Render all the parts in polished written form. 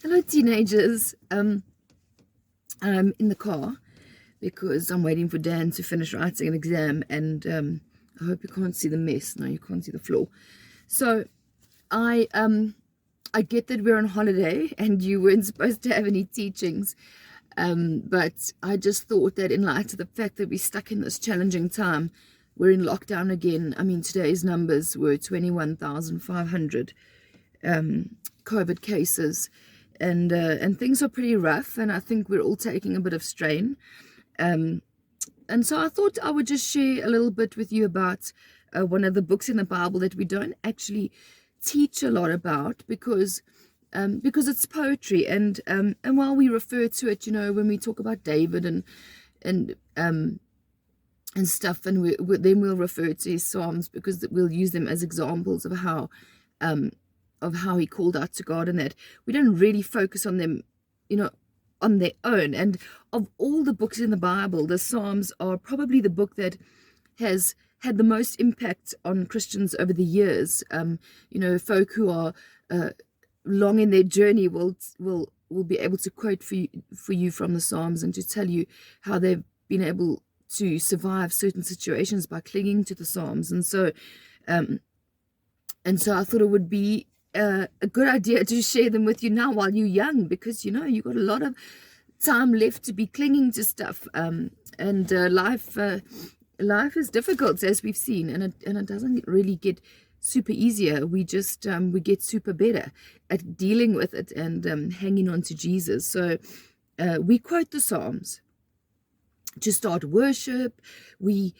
Hello, teenagers. I'm in the car because I'm waiting for Dan to finish writing an exam, and I hope you can't see the mess. No, you can't see the floor. So I get that we're on holiday and you weren't supposed to have any teachings, but I just thought that in light of the fact that we're stuck in this challenging time, we're in lockdown again. I mean, today's numbers were 21,500 COVID cases, and things are pretty rough, and I think we're all taking a bit of strain. And so I thought I would just share a little bit with you about one of the books in the Bible that we don't actually teach a lot about because it's poetry, and while we refer to it, when we talk about David and stuff, and then we'll refer to his Psalms because we'll use them as examples of how he called out to God, and that we don't really focus on them, on their own. And of all the books in the Bible, the Psalms are probably the book that has had the most impact on Christians over the years. Folk who are long in their journey will be able to quote for you from the Psalms and to tell you how they've been able to survive certain situations by clinging to the Psalms. And so I thought it would be a good idea to share them with you now while you're young, because you've got a lot of time left to be clinging to stuff, and life is difficult, as we've seen, and it doesn't really get super easier. We just we get super better at dealing with it and hanging on to Jesus. So we quote the Psalms to start worship. We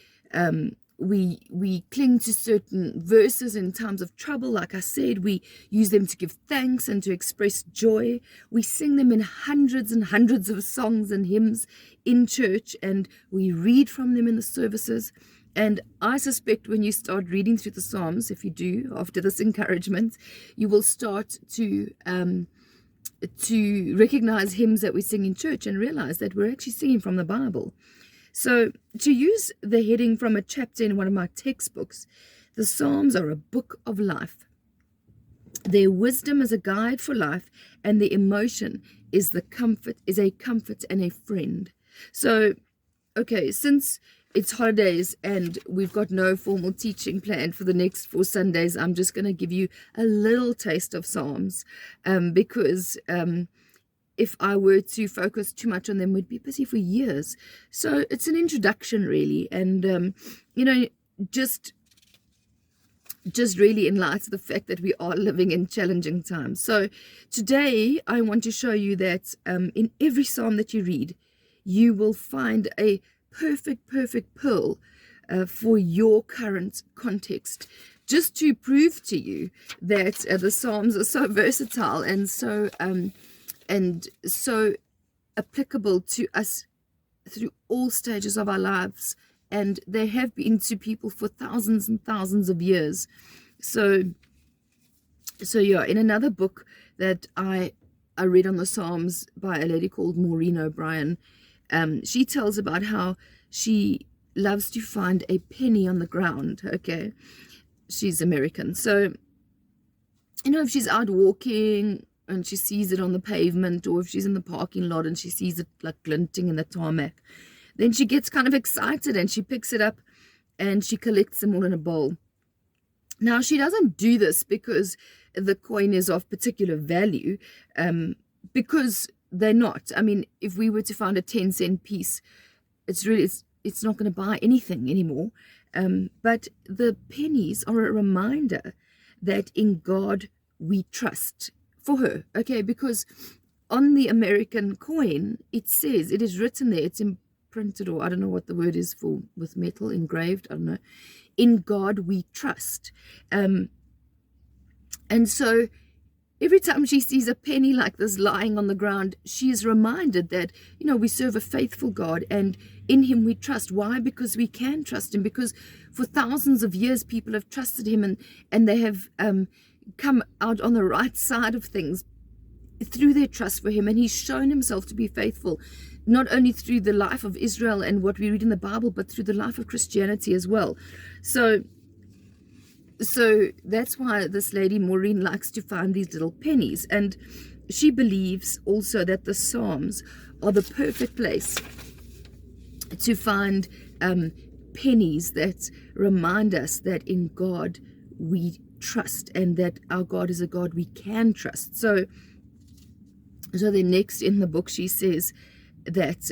cling to certain verses in times of trouble. Like I said, we use them to give thanks and to express joy. We sing them in hundreds and hundreds of songs and hymns in church, and we read from them in the services. And I suspect when you start reading through the Psalms, if you do, after this encouragement, you will start to recognize hymns that we sing in church and realize that we're actually singing from the Bible. So, to use the heading from a chapter in one of my textbooks, the Psalms are a book of life. Their wisdom is a guide for life, and their emotion is a comfort and a friend. So, okay, since it's holidays and we've got no formal teaching planned for the next 4 Sundays, I'm just going to give you a little taste of Psalms, because if I were to focus too much on them, we'd be busy for years. So it's an introduction, really, and just really in light of the fact that we are living in challenging times. So today I want to show you that in every psalm that you read, you will find a perfect pearl for your current context, just to prove to you that the Psalms are so versatile and so applicable to us through all stages of our lives, and they have been to people for thousands and thousands of years. So yeah, in another book that I read on the Psalms by a lady called Maureen O'Brien, she tells about how she loves to find a penny on the ground. Okay, she's American, so if she's out walking and she sees it on the pavement, or if she's in the parking lot and she sees it like glinting in the tarmac, then she gets kind of excited and she picks it up and she collects them all in a bowl. Now, she doesn't do this because the coin is of particular value, because they're not. I mean, if we were to find a 10-cent piece, it's not going to buy anything anymore. But the pennies are a reminder that in God we trust. For her, okay, because on the American coin, it says, it is written there, it's imprinted, or I don't know what the word is for with metal, engraved, I don't know, in God we trust. And so every time she sees a penny like this lying on the ground, she is reminded that, we serve a faithful God and in him we trust. Why? Because we can trust him, because for thousands of years people have trusted him, and they have come out on the right side of things through their trust for him. And he's shown himself to be faithful, not only through the life of Israel and what we read in the Bible, but through the life of Christianity as well. So So that's why this lady Maureen likes to find these little pennies, and she believes also that the Psalms are the perfect place to find pennies that remind us that in God we trust, and that our God is a God we can trust. So then next in the book she says that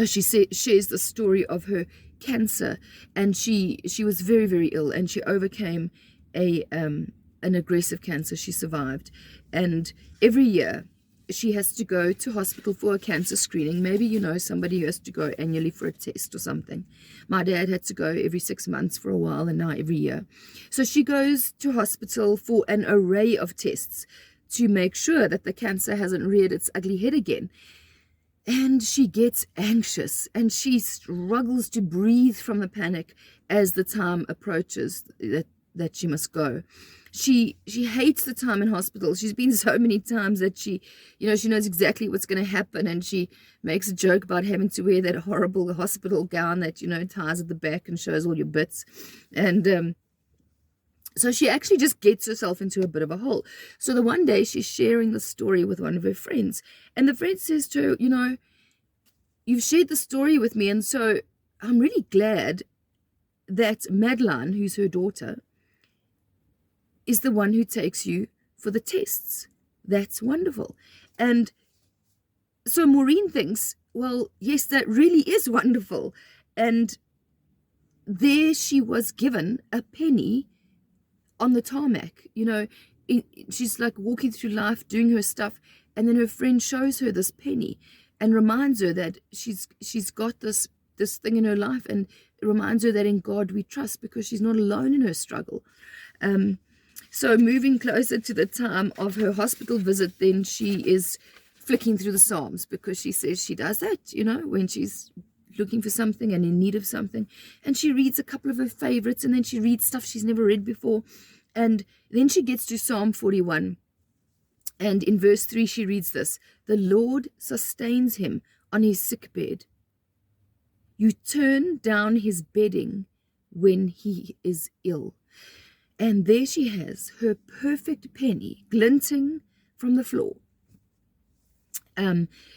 shares the story of her cancer, and she was very, very ill, and she overcame an aggressive cancer. She survived, and every year she has to go to hospital for a cancer screening. Maybe you know somebody who has to go annually for a test or something. My dad had to go every 6 months for a while, and now every year. So she goes to hospital for an array of tests to make sure that the cancer hasn't reared its ugly head again. And she gets anxious, and she struggles to breathe from the panic as the time approaches that she must go. She hates the time in hospital. She's been so many times that she knows exactly what's going to happen, and she makes a joke about having to wear that horrible hospital gown that ties at the back and shows all your bits. And so she actually just gets herself into a bit of a hole. So the one day she's sharing the story with one of her friends, and the friend says to her, you've shared the story with me, and so I'm really glad that Madeline, who's her daughter, is the one who takes you for the tests. That's wonderful. And so Maureen thinks, well, yes, that really is wonderful. And there she was given a penny on the tarmac. She's like walking through life, doing her stuff, and then her friend shows her this penny and reminds her that she's got this thing in her life, and it reminds her that in God we trust, because she's not alone in her struggle. So moving closer to the time of her hospital visit, then she is flicking through the Psalms, because she says she does that, when she's looking for something and in need of something. And she reads a couple of her favorites, and then she reads stuff she's never read before. And then she gets to Psalm 41. And in verse 3, she reads this: the Lord sustains him on his sick bed. You turn down his bedding when he is ill. And there she has her perfect penny glinting from the floor.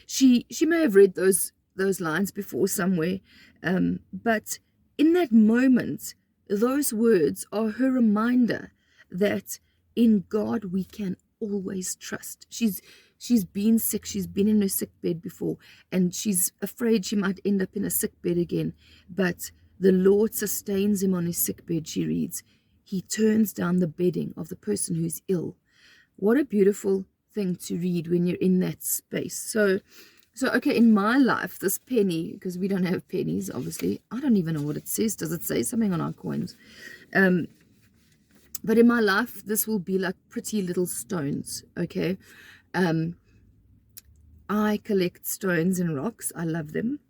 She may have read those lines before somewhere, but in that moment, those words are her reminder that in God we can always trust. She's been sick. She's been in her sick bed before, and she's afraid she might end up in a sick bed again. But the Lord sustains him on his sick bed, she reads. He turns down the bedding of the person who's ill. What a beautiful thing to read when you're in that space. So okay, in my life, this penny, because we don't have pennies, obviously. I don't even know what it says. Does it say something on our coins? But in my life, this will be like pretty little stones, okay? I collect stones and rocks. I love them.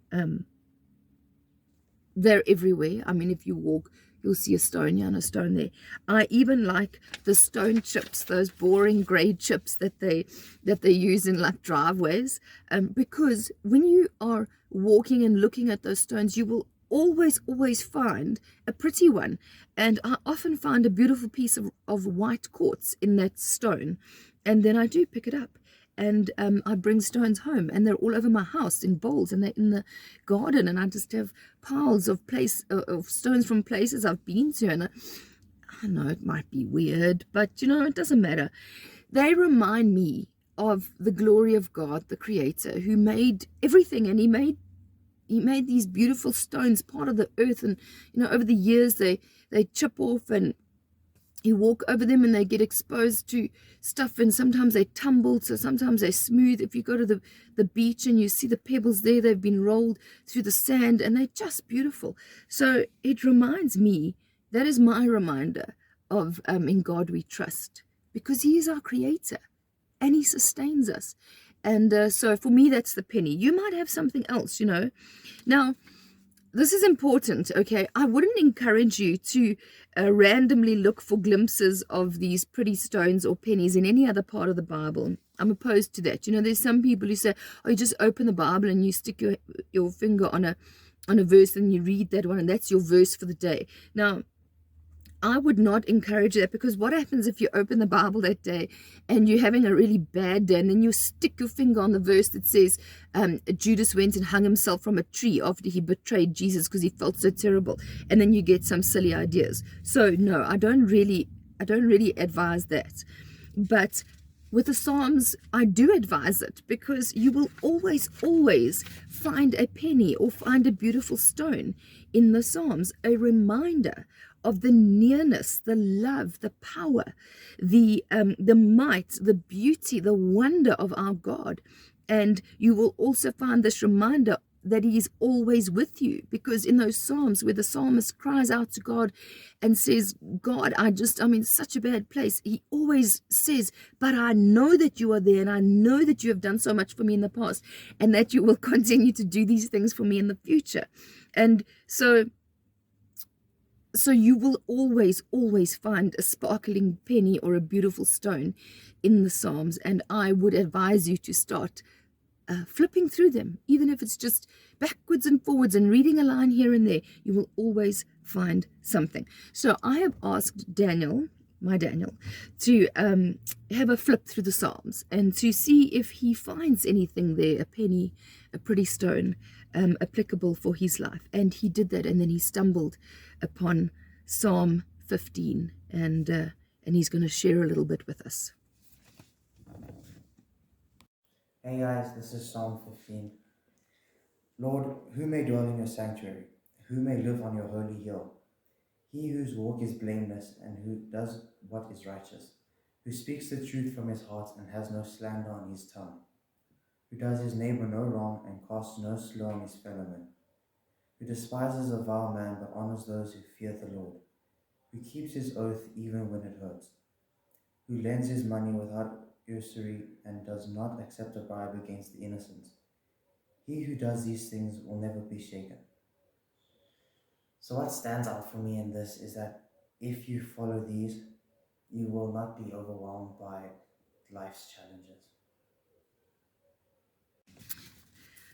They're everywhere. I mean, if you walk, you'll see a stone here and a stone there. I even like the stone chips, those boring grey chips that they use in like driveways, because when you are walking and looking at those stones, you will always find a pretty one. And I often find a beautiful piece of white quartz in that stone, and then I do pick it up. And I bring stones home, and they're all over my house in bowls, and they're in the garden, and I just have piles of stones from places I've been to. And I know it might be weird, but it doesn't matter. They remind me of the glory of God, the Creator, who made everything, and He made these beautiful stones, part of the earth. And over the years they chip off, and you walk over them and they get exposed to stuff, and sometimes they tumble, so sometimes they're smooth. If you go to the beach and you see the pebbles there, they've been rolled through the sand, and they're just beautiful. So it reminds me, that is my reminder of in God we trust, because He is our Creator and He sustains us. And so for me, that's the penny. You might have something else, Now, this is important, okay? I wouldn't encourage you to randomly look for glimpses of these pretty stones or pennies in any other part of the Bible. I'm opposed to that. There's some people who say, oh, you just open the Bible and you stick your finger on a verse and you read that one, and that's your verse for the day. Now, I would not encourage that, because what happens if you open the Bible that day and you're having a really bad day, and then you stick your finger on the verse that says Judas went and hung himself from a tree after he betrayed Jesus because he felt so terrible, and then you get some silly ideas. So no, I don't really advise that. But with the Psalms, I do advise it, because you will always find a penny or find a beautiful stone in the Psalms, a reminder of the nearness, the love, the power, the might, the beauty, the wonder of our God. And you will also find this reminder that he is always with you, because in those Psalms where the psalmist cries out to God and says, God, I'm in such a bad place, he always says, but I know that you are there, and I know that you have done so much for me in the past, and that you will continue to do these things for me in the future. And so you will always find a sparkling penny or a beautiful stone in the Psalms. And I would advise you to start flipping through them, even if it's just backwards and forwards and reading a line here and there. You will always find something. So I have asked Daniel, to have a flip through the Psalms and to see if he finds anything there, a penny, a pretty stone, applicable for his life. And he did that, and then he stumbled upon Psalm 15, and he's going to share a little bit with us. Hey guys, this is Psalm 15. Lord, who may dwell in your sanctuary? Who may live on your holy hill? He whose walk is blameless and who does what is righteous, who speaks the truth from his heart and has no slander on his tongue, who does his neighbor no wrong and casts no slur on his fellowman, who despises a vile man but honors those who fear the Lord, who keeps his oath even when it hurts, who lends his money without usury and does not accept a bribe against the innocent. He who does these things will never be shaken. So what stands out for me in this is that if you follow these, you will not be overwhelmed by life's challenges.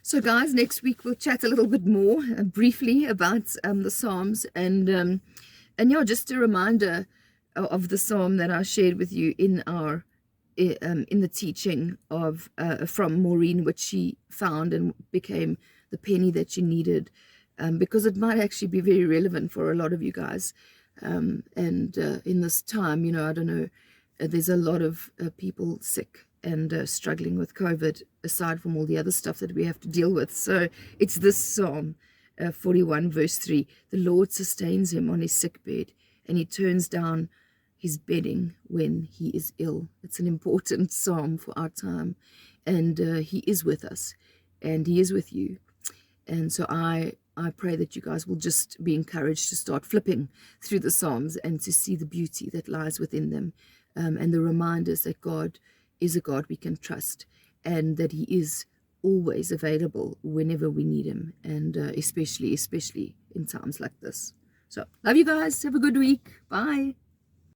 So guys, next week we'll chat a little bit more briefly about the Psalms, and yeah, just a reminder of the psalm that I shared with you in our in the teaching of from Maureen, which she found and became the penny that she needed, because it might actually be very relevant for a lot of you guys. And in this time, I don't know, there's a lot of people sick and struggling with COVID, aside from all the other stuff that we have to deal with. So it's this Psalm 41 verse 3. The Lord sustains him on his sick bed, and he turns down his bedding when he is ill. It's an important psalm for our time, and he is with us, and he is with you. And so I pray that you guys will just be encouraged to start flipping through the Psalms and to see the beauty that lies within them, and the reminders that God is a God we can trust, and that he is always available whenever we need him, and especially in times like this. So love you guys. Have a good week. Bye.